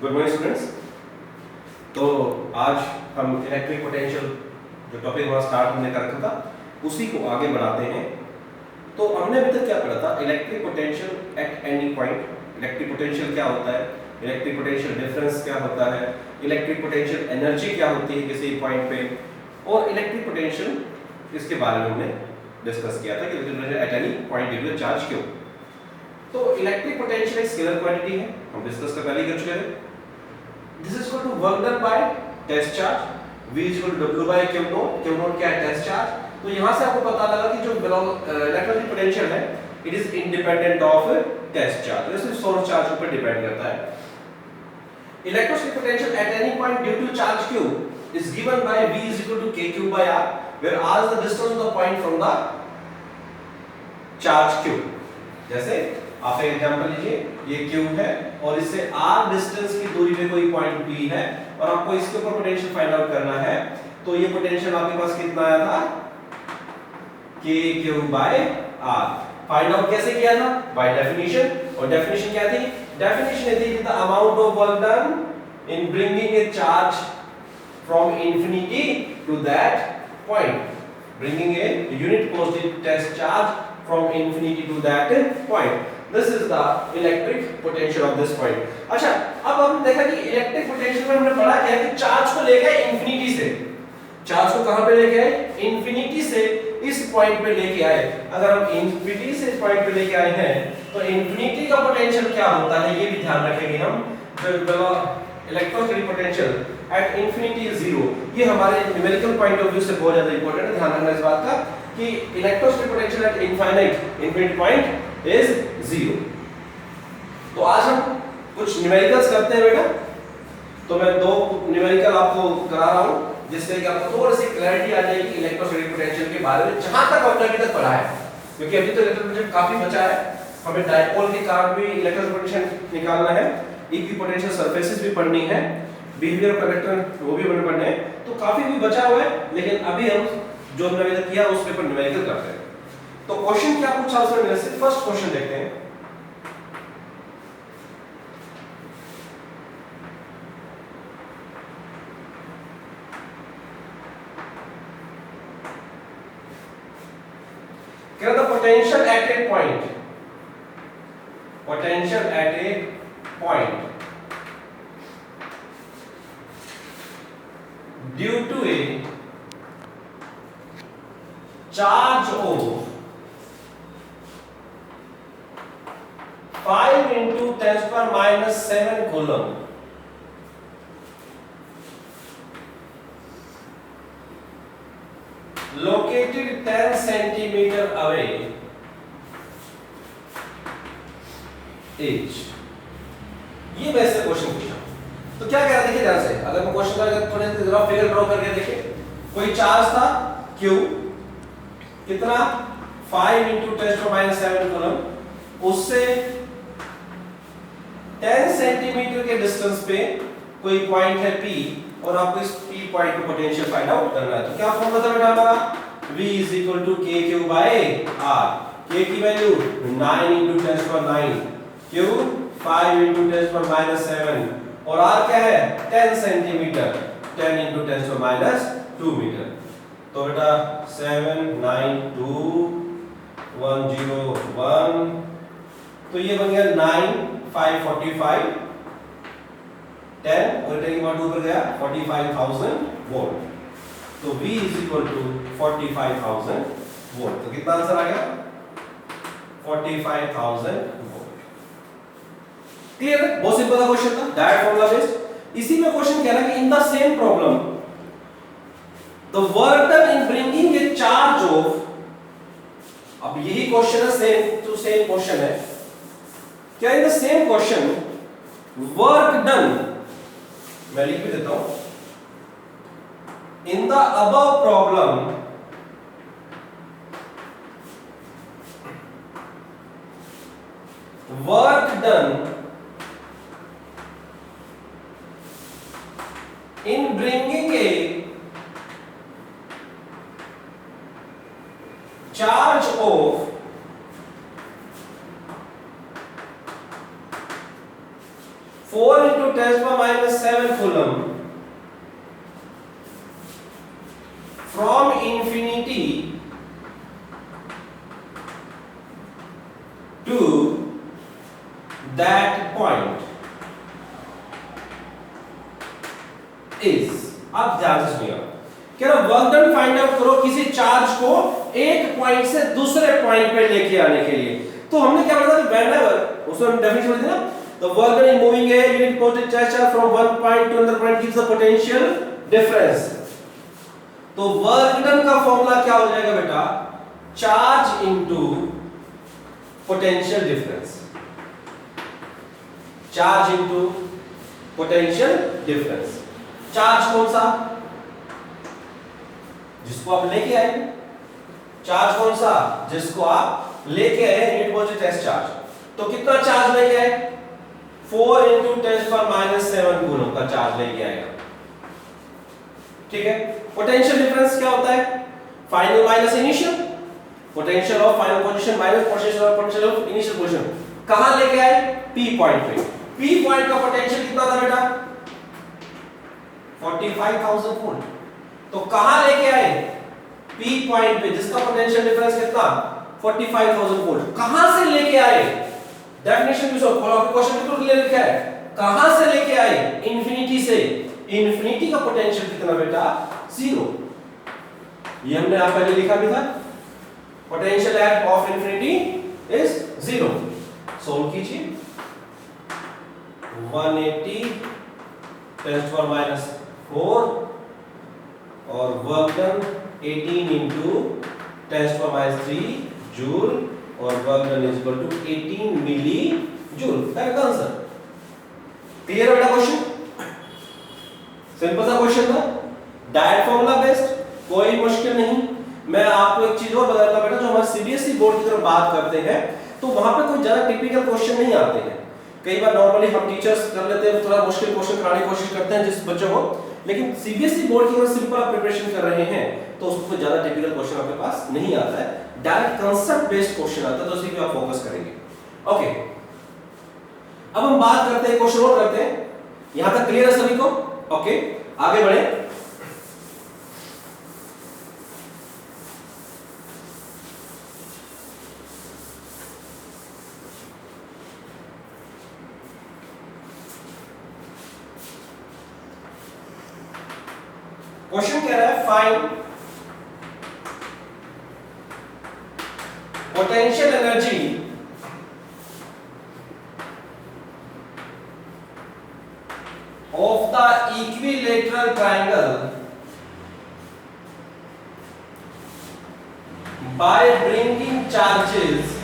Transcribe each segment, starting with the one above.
Good morning students. तो आज हम इलेक्ट्रिक पोटेंशियल जो टॉपिक हमारा स्टार्ट हमने कर रखा था उसी को आगे बढ़ाते हैं। तो हमने अभी तक क्या पढ़ा था? Electric potential at any point. Electric potential क्या होता है, इलेक्ट्रिक पोटेंशियल डिफरेंस क्या होता है, इलेक्ट्रिक पोटेंशियल एनर्जी क्या होती है किसी पॉइंट पे, और इलेक्ट्रिक पोटेंशियल इसके बारे में हमने डिस्कस किया था कि electric potential at any point due to charge क्यों। तो इलेक्ट्रिक पोटेंशियल एक स्केलर क्वांटिटी है, हम डिस्कस कर पहले ही कर चुके थे। This is equal to work done by test charge. V is equal to W by Q naught. Q naught क्या है? Test charge. तो यहाँ से आपको पता लगा कि जो इलेक्ट्रिक पोटेंशियल है it is independent of test charge, तो सिर्फ सोर्स चार्ज पर डिपेंड करता है। Electric potential at any point due to charge Q is given by V is equal to KQ by R, where R is the distance of the point from the charge Q। जैसे आप एक example लीजिए, ये Q है और इससे R distance की दूरी पे कोई पॉइंट P है और आपको इसके ऊपर पोटेंशियल फाइंड आउट करना है। तो ये पोटेंशियल आपके पास कितना आया था? KQ by R। Find out कैसे किया था? By definition. और डेफिनेशन क्या थी? डेफिनेशन थी the amount of work done in bringing a charge from infinity to that point, bringing a unit positive test charge from infinity to that point. This is the electric potential of this point. अच्छा, अब हम देखा कि electric potential में हमने पढ़ा क्या कि चार्ज को लेके इंफिनिटी से, चार्ज को कहां पे लेके आए? इंफिनिटी से इस पॉइंट पे लेके आए। अगर हम इंफिनिटी से इस पॉइंट पे लेके आए हैं तो इंफिनिटी का पोटेंशियल क्या होता है ये भी ध्यान रखेंगे हम। Electrostatic potential at infinity is zero. ये हमारे न्यूमेरिकल पॉइंट ऑफ व्यू से बहुत ज्यादा इंपॉर्टेंट है, ध्यान रखना इस बात का कि electrostatic potential eight infinite point is zero. तो आज हम कुछ न्यूमेरिकल्स करते हैं बेटा। तो मैं दो न्यूमेरिकल आपको करा रहा हूं जिससे कि आपको थोड़ी सी क्लैरिटी आ जाएगी इलेक्ट्रोस्टैटिक पोटेंशियल के बारे में, जहां तक हमने अभी तक पढ़ा है। क्योंकि अभी तो इलेक्ट्रिक पोटेंशियल काफी बचा है, हमें डायपोल के कारण भी इलेक्ट्रिक पोटेंशियल निकालना है, इक्विपोटेंशियल सरफेसेस भी पढ़नी है, बिहेवियर ऑफ कंडक्टर वो भी पढ़ने हैं। तो काफी भी बचा हुआ है, लेकिन अभी हम जो हमने अभी तक किया उस पेपर न्यूमेरिकल करते हैं। तो क्वेश्चन क्या पूछा उसमें मेरे से? फर्स्ट क्वेश्चन देखते हैं। क्या the potential at a point, potential at a point due to a charge of 5 into 10⁻⁷ coulomb located 10 centimeter away is। ये वैसे क्वेश्चन पूछा तो क्या कह रहा है देखिए ध्यान से। अगर मैं क्वेश्चन का थोड़े जरा फिगर ड्रॉ करके देखिए, कोई चार्ज था Q कितना 5 into 10⁻⁷ coulomb, उससे 10 सेंटीमीटर के डिस्टेंस पे कोई पॉइंट है P और आपको इस P पॉइंट पे पोटेंशियल फाइंड आउट करना है। तो क्या फॉर्मूला था बेटा हमारा? V is equal to KQ by R। K की वैल्यू 9 into 10⁻⁹, Q 5 into 10⁻⁷ और R क्या है? 10 सेंटीमीटर, 10 into 10⁻² मीटर। तो बेटा 7 9 2 1 0 1, तो ये बन गया 9 5 45 10 और 10 के बाद 2 पर गया 45,000 वोल्ट। तो V is equal to 45,000 volt. तो कितना आंसर आ गया? 45,000 वोल्ट। क्लियर है? बहुत सिंपल सा क्वेश्चन था, डायरेक्ट फॉर्मूला बेस्ड। इसी में क्वेश्चन कह रहा है कि in the same problem the work done in bringing a charge of, अब यही क्वेश्चन है, सेम टू सेम क्वेश्चन है क्या? In the same question work done, मैं लिख भी देता हूं, in the above problem work done in bringing A charge of 4 into 10 power minus 7 coulomb from infinity to that point is, अब ध्यान से सुनिए, कह रहा वर्क डन फाइंड आउट करो किसी चार्ज को एक पॉइंट से दूसरे पॉइंट पे लेके आने के लिए। तो हमने क्या पढ़ा था, व्हेनेवर, उसमें हम डेफिनेशन पढ़ी थी ना, the work done in moving a unit positive charge from one point two another point gives the potential difference. तो वर्क डन का फॉर्मूला क्या हो जाएगा बेटा, charge into potential difference, charge into potential difference. Charge कौन सा, जिसको आप लेके आए, चार्ज कौन सा, जिसको आप लेके आए, यूनिट पॉजिटिव टेस्ट चार्ज। तो कितना चार्ज लेके आए, 4 into 10 power minus 7 कूलम का चार्ज लेके आएगा, ठीक है। पोटेंशियल डिफरेंस क्या होता है, final minus initial, potential of final position minus potential of initial position. कहां लेके आए, पी पॉइंट पे। पी पॉइंट का पोटेंशियल कितना था बेटा, 45,000 वोल्ट। तो कहां लेके आए, पी पॉइंट पे, जिसका पोटेंशियल डिफरेंस कितना, 45,000 वोल्ट। कहां से लेके आए, डेफिनेशन भी फॉलो अप क्वेश्चन बिल्कुल क्लियर लिखा है, कहां से लेके आए, इंफिनिटी से। इंफिनिटी का पोटेंशियल कितना बेटा, 0। ये हमने आप पहले लिखा भी था, potential at of infinity is 0। Solve कीजिए, 180 10 power minus 4 और work done 18 into 10 power minus 3 joule और work done is equal to 18 milli joule. Correct answer. Clear बेटा क्वेश्चन, सिंपल सा क्वेश्चन था, डायरेक्ट फॉर्मूला बेस्ड, कोई मुश्किल नहीं। मैं आपको एक चीज और बता देता बेटा, जो हमारे सीबीएसई बोर्ड की तरफ बात करते हैं तो वहां पे कोई ज्यादा टिपिकल क्वेश्चन नहीं आते हैं। कई बार नॉर्मली हम टीचर्स कर लेते हैं, थोड़ा मुश्किल क्वेश्चन कराने की कोशिश करते हैं जिस बच्चों को, लेकिन सीबीएसई बोर्ड की तरफ सिंपल आप प्रिपरेशन कर रहे हैं तो उसको ज्यादा टिपिकल क्वेश्चन आपके पास नहीं आता है, डायरेक्ट कांसेप्ट बेस्ड क्वेश्चन आता है, तो उसी पे आप फोकस करेंगे। ओके, अब हम बात करते हैं, क्वेश्चन और करते हैं। यहां तक क्लियर है सभी को? ओके, आगे बढ़े। क्वेश्चन कह रहा है find potential energy of the equilateral triangle by bringing charges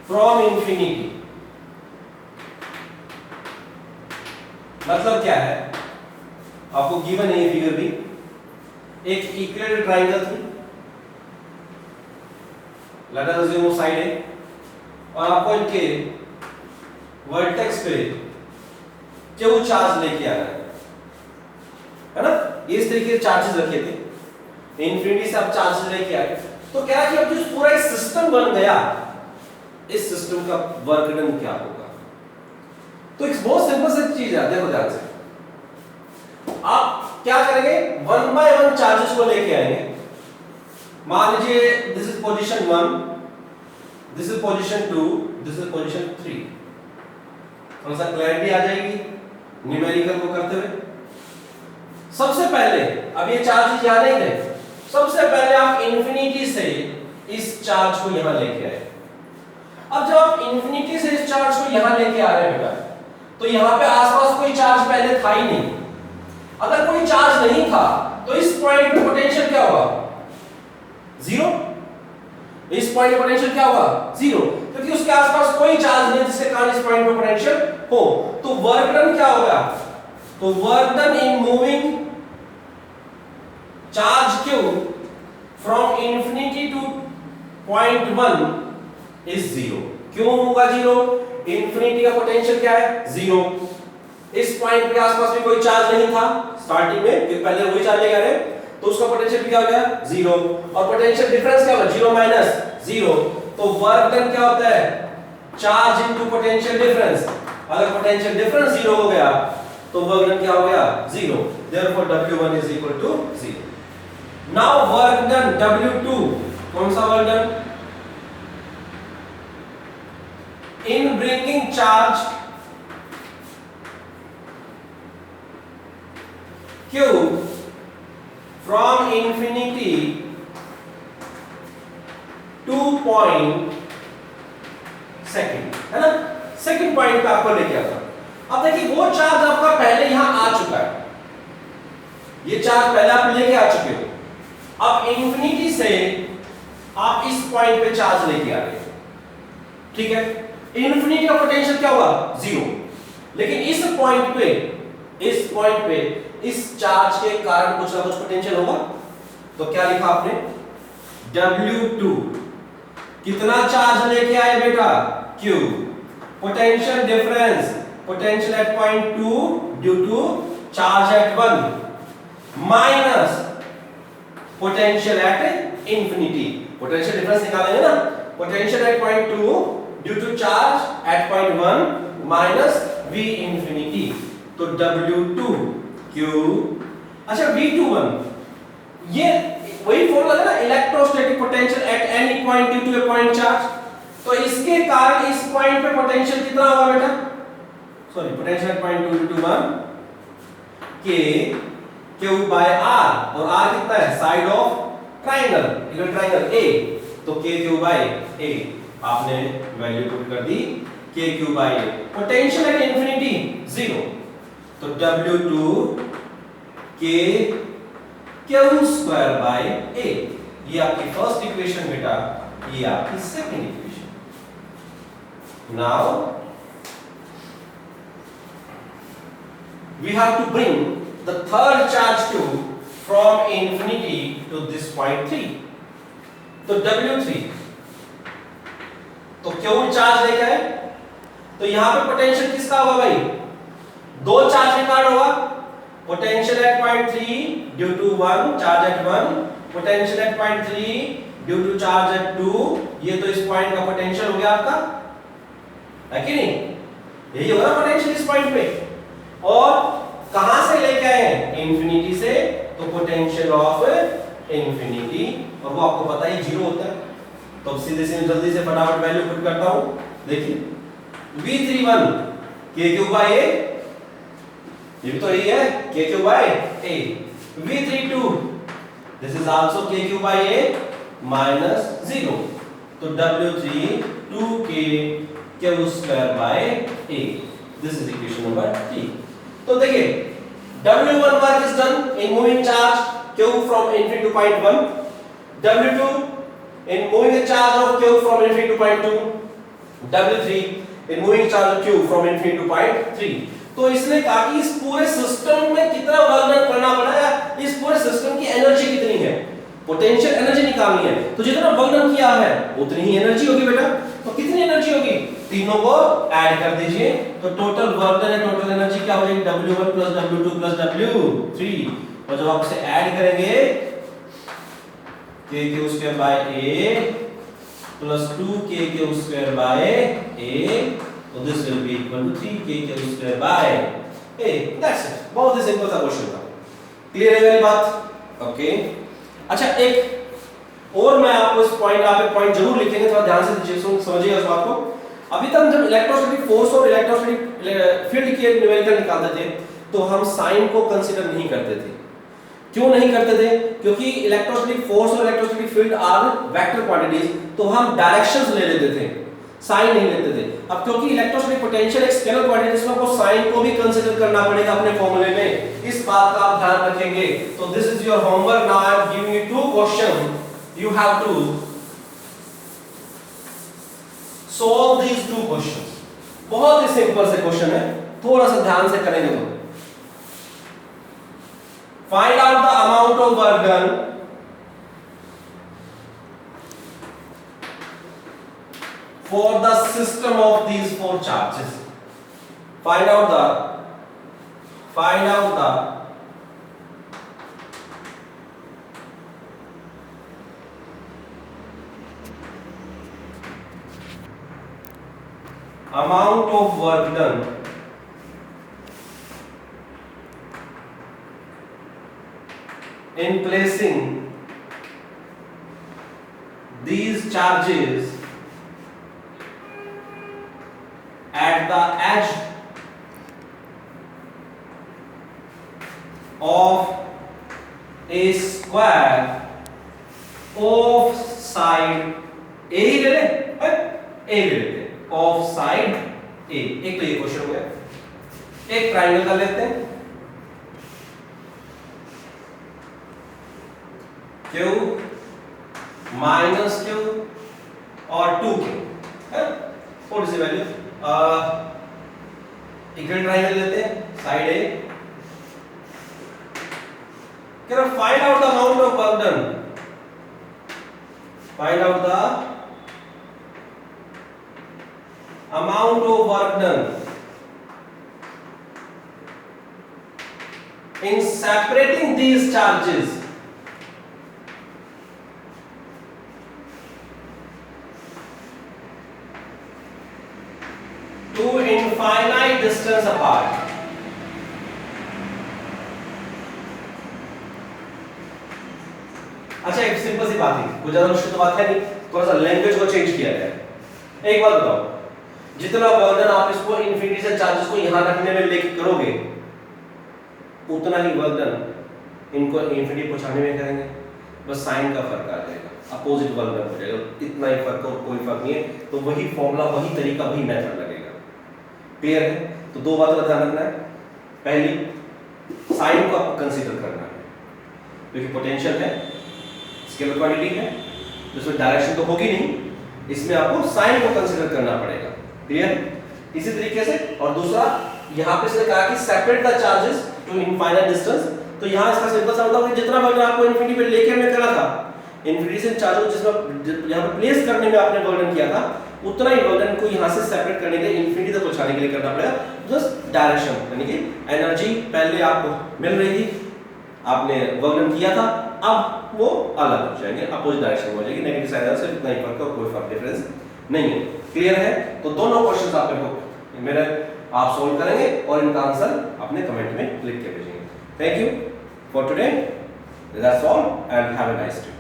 from infinity. मतलब क्या है, आपको गिवन है ये फिगर भी, एक इक्विलेटरल ट्रायंगल थी, लेट अस अज्यूम वो साइड है, और आपको इनके वर्टेक्स पे क्यू चार्ज लेके आना है ना। ये इस तरीके से चार्जेस रखे थे, इंफिनिटी से आप चार्जेस लेके आए, तो क्या है कि अब जो पूरा सिस्टम बन गया, इस सिस्टम का वर्क डन क्या होगा। तो एक बहुत सिंपल सी चीज है, देखो ध्यान से। आप क्या करेंगे, 1 by 1 चार्जेस को लेके आएंगे। मान लीजिए this is position 1, this is position 2, this is position 3। थोड़ा सा क्लैरिटी आ जाएगी न्यूमेरिकल को करते हुए। सबसे पहले, अब ये चार्जेस यहां नहीं थे, सबसे पहले आप इंफिनिटी से इस चार्ज को यहां लेके आए। अब जब आप इंफिनिटी से इस चार्ज को यहां लेके आ रहे हैं बेटा, तो यहां पे आसपास कोई चार्ज पहले था ही नहीं। अगर कोई चार्ज नहीं था तो इस पॉइंट पे पोटेंशियल क्या होगा, 0। इस पॉइंट पे पोटेंशियल क्या होगा, 0, क्योंकि उसके आसपास कोई चार्ज नहीं जिसके कारण इस पॉइंट पे पोटेंशियल हो। तो वर्क डन क्या होगा, तो work done in moving charge q from infinity two point 1 is 0। क्यों होगा 0, इंफिनिटी का पोटेंशियल क्या है, 0। इस पॉइंट के आसपास भी कोई चार्ज नहीं था स्टार्टिंग में, क्योंकि पहले वही चार्ज लेकर आए, तो उसका पोटेंशियल क्या हो गया, 0। और पोटेंशियल डिफरेंस क्या होगा, 0 माइनस 0। तो वर्क डन क्या होता है, चार्ज इनटू पोटेंशियल डिफरेंस। अगर पोटेंशियल डिफरेंस जीरो हो गया तो वर्क डन क्या हो गया, zero. Therefore W1 is equal to 0। Now work done W2, कौन सा work done, in bringing charge Q from infinity to point second, है ना, सेकंड पॉइंट पे आपको लेके आता। अब देखिए वो चार्ज आपका पहले यहां आ चुका है, ये चार्ज पहले आप लेके आ चुके हो। अब इंफिनिटी से आप इस पॉइंट पे चार्ज लेके आ रहे हो, ठीक है। इंफिनिटी का पोटेंशियल क्या हुआ, जीरो। लेकिन इस पॉइंट पे इस चार्ज के कारण कुछ ना कुछ पोटेंशियल होगा। तो क्या लिखा आपने, W2 कितना चार्ज लेके आए बेटा, Q, potential difference, potential at point 2 due to charge at 1 minus potential at infinity. Potential difference निकालेंगे ना, potential at point 2 due to charge at point 1 minus V infinity. तो W2 Q, अच्छा V21 ये वही formula है ना, electrostatic potential at any point due to a point charge. तो इसके कारण इस पॉइंट पे पोटेंशियल कितना होगा बेटा, sorry potential at point 2 due to 1 K Q by R, और R कितना है, side of triangle, equal triangle A, तो K Q by A आपने वैल्यू पुट कर दी, K Q by A। Potential at infinity 0, तो W2 K Q square by A, ये आपकी फर्स्ट इक्वेशन बेटा, ये आपकी second equation. Now we have to bring the third charge Q from infinity to this point 3। तो W3, तो Q charge लेके आए, तो यहां पे पोटेंशियल किसका होगा भाई, दो चार्ज के कारण होगा, potential at point 3 due to 1 charge at 1, potential at point 3 due to charge at 2। ये तो इस पॉइंट का पोटेंशियल हो गया आपका, है कि नहीं, यही होगा ना पोटेंशियल इस पॉइंट पे। और कहां से लेके आए हैं, इंफिनिटी से, तो पोटेंशियल ऑफ इंफिनिटी, और वो आपको पता ही जीरो होता है। तो सीधे सीधे जल्दी से फटाफट वैल्यू पुट करता हूं, देखिए V31 K Q by A, ये भी तो यही है, K Q by A। V32 this is also K Q by A minus 0, तो W3 2K Q square by A, this is equation number 3। तो देखिए W1 work is done in moving charge Q from infinity to point 1, W2 in moving a charge of Q from infinity to point 2, W3 in moving charge of Q from infinity to point 3। तो इसने कहा कि इस पूरे system में कितना work done करना पड़ा, इस पूरे सिस्टम की एनर्जी कितनी है, पोटेंशियल एनर्जी निकालनी है। तो जितना वर्क डन किया है उतनी ही एनर्जी होगी बेटा। तो कितनी एनर्जी होगी, तीनों को ऐड कर दीजिए, तो टोटल वर्क डन है, टोटल एनर्जी क्या हो जाएगी, W1 plus W2 plus W3, और जब आप इसे ऐड करेंगे K Q square by A plus 2K Q square by A, so this will be equal to 3K Q square by A। That's it, बहुत ही सिंपल सा question था। Clear है मेरी बात, ओके। अच्छा एक और मैं आपको इस पॉइंट, आप एक पॉइंट जरूर लिखेंगे, थोड़ा ध्यान से समझिएगा इस बात को। अभी तक जब इलेक्ट्रोस्टैटिक फोर्स और इलेक्ट्रोस्टैटिक फील्ड के न्यूमेरिकल निकालते थे तो हम साइन को कंसीडर नहीं करते थे। क्यों नहीं करते थे, क्योंकि इलेक्ट्रोस्टैटिक फोर्स और electrostatic field are vector quantities, तो हम डायरेक्शंस ले लेते थे, साइन नहीं लेते थे। अब क्योंकि इलेक्ट्रोस्टैटिक पोटेंशियल एक स्केलर क्वांटिटी है, आपको साइन को भी कंसीडर करना पड़ेगा अपने फॉर्मूले में, इस बात का आप ध्यान रखेंगे। तो this is your homework, now I am giving you 2 question, you have to solve these 2 questions. बहुत ही सिंपल से क्वेश्चन है, थोड़ा सा ध्यान से करेंगे तो। Find out the amount of work done for the system of these 4 charges. Find out the amount of work done in placing these charges at the edge of a square of side A ही ले ले, A ले लेते हैं, of side A। एक तो ये question हो गया। एक ट्राइंगल कर लेते हैं, Q माइनस Q और 2Q है, थोड़ी सी वैल्यू इक्वल ट्राइंगल लेते हैं, side A। Can I find out the amount of work done? Find out the amount of work done in separating these charges to infinite distance apart। अच्छा, एक simple सी बात है, कोई ज्यादा मुश्किल तो बात है नहीं, थोड़ा सा लैंग्वेज को चेंज किया गया है। एक बात बताओ, जितना वर्क आप इसको इन्फिनिटी से चार्जेस को यहां रखने में लेके करोगे, उतना ही वर्क इनको इन्फिनिटी पहुंचाने में करेंगे, बस साइन का फर्क आ जाएगा, अपोजिट वर्क हो जाएगा, इतना ही फर्क और कोई फर्क नहीं है। तो वही फॉर्मूला, वही तरीका, वही मेथड लगेगा। क्लियर है? तो दो बातों का ध्यान रखना है। पहली, साइन को आपको कंसीडर करना है, क्योंकि पोटेंशियल है, स्केलर क्वांटिटी है, तो इसमें डायरेक्शन तो होगी नहीं, इसमें आपको साइन को कंसीडर करना पड़ेगा। क्लियर? इसी तरीके से, और दूसरा यहाँ पे इसने कहा कि separate the charges to infinite distance, तो यहाँ इसका सिंपल सा मतलब है, जितना वर्क आपको इन्फिनिटी पे लेके हमने करा था, इन्फिनिटी से चार्जेस जिसमें यहाँ पे प्लेस करने में आपने वर्क किया था, उतना ही वर्क को यहाँ से सेपरेट करने के लिए, इन्फिनिटी तक पहुंचाने के लिए करना पड़ेगा। जस्ट डायरेक्शन, यानी कि एनर्जी पहले आपको मिल रही थी, आपने वर्क किया था, अब वो अलग हो जाएंगे, अपोजिट डायरेक्शन हो जाएगी, नेगेटिव साइड से इतना ही फर्क है, कोई फर्क डिफरेंस नहीं है। क्लियर है? तो दोनों क्वेश्चंस आप मेरे आप सॉल्व करेंगे और इनका आंसर अपने कमेंट में लिख के भेजेंगे। Thank you for today, that's all and have a nice day.